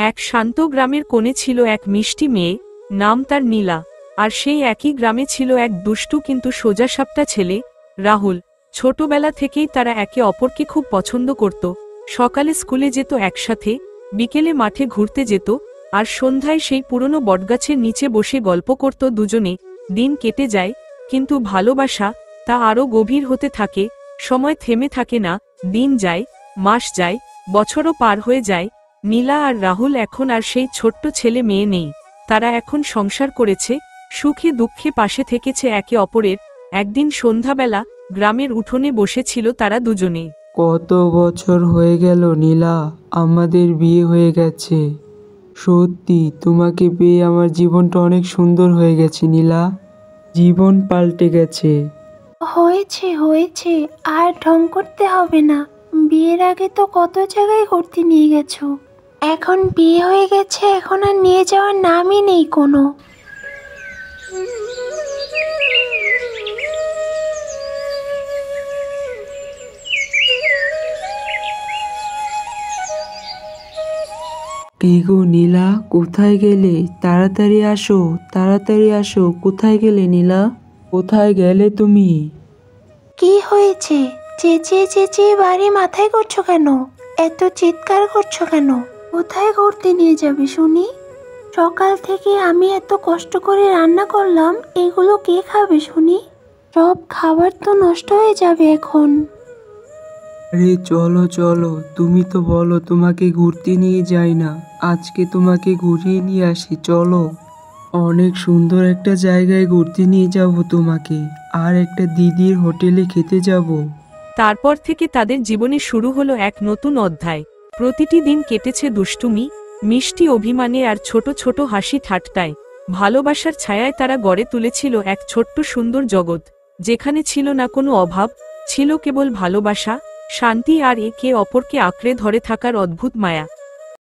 এক শান্ত গ্রামের কোণে ছিল এক মিষ্টি মেয়ে, নাম তার নীলা। আর সেই একই গ্রামে ছিল এক দুষ্টু কিন্তু সোজাসাপটা ছেলে, রাহুল। ছোটবেলা থেকেই তারা একে অপরকে খুব পছন্দ করত। সকালে স্কুলে যেত একসাথে, বিকেলে মাঠে ঘুরতে যেত, আর সন্ধ্যায় সেই পুরনো বটগাছের নিচে বসে গল্প করত দুজনে। দিন কেটে যায়, কিন্তু ভালোবাসা তা আরও গভীর হতে থাকে। সময় থেমে থাকে না, দিন যায়, মাস যায়, বছরও পার হয়ে যায়। নীলা আর রাহুল এখন আর সেই ছোট্ট ছেলে মেয়ে নেই। তারা এখন সংসার করেছে, সুখে দুঃখে পাশে থেকেছে একে অপরের। একদিন সন্ধ্যাবেলা গ্রামের উঠোনে বসেছিল তারা দুজনে। কত বছর হয়ে গেল নীলা, আমাদের বিয়ে হয়ে গেছে। সত্যি তোমাকে পেয়ে আমার জীবনটা অনেক সুন্দর হয়ে গেছে নীলা। জীবন পাল্টে গেছে। হয়েছে হয়েছে, আর ঢং করতে হবে না। বিয়ের আগে তো কত জায়গায় ঘুরতে নিয়ে গেছো, এখন বিয়ে হয়ে গেছে, এখন আর নিয়ে যাওয়ার নামই নেই কোনো। কি গো নীলা, কোথায় গেলে? তাড়াতাড়ি আসো, তাড়াতাড়ি আসো। কোথায় গেলে নীলা? কোথায় গেলে তুমি? কি হয়েছে? চেঁচিয়ে চেঁচিয়ে বাড়ি মাথায় করছো কেন? এত চিৎকার করছো কেন? কোথায় ঘুরতে নিয়ে যাবে শুনি? সকাল থেকে আমি এত কষ্ট করে রান্না করলাম, এগুলো কে খাবে শুনি? সব খাবার তো নষ্ট হয়ে যাবে এখন। আরে চলো চলো, তুমি তো বলো তোমাকে ঘুরতে নিয়ে যাই না, আজকে তোমাকে ঘুরিয়ে নিয়ে আসি, চলো। অনেক সুন্দর একটা জায়গায় ঘুরতে নিয়ে যাব তোমাকে, আর একটা দিদির হোটেলে খেতে যাব। তারপর থেকে তাদের জীবনে শুরু হলো এক নতুন অধ্যায়। প্রতিটি দিন কেটেছে দুষ্টুমি, মিষ্টি অভিমানে আর ছোট ছোট হাসি ঠাট্টায়। ভালোবাসার ছায়ায় তারা গড়ে তুলেছিল এক ছোট্ট সুন্দর জগৎ, যেখানে ছিল না কোনো অভাব, ছিল কেবল ভালোবাসা, শান্তি আর একে অপরকে আঁকড়ে ধরে থাকার অদ্ভুত মায়া।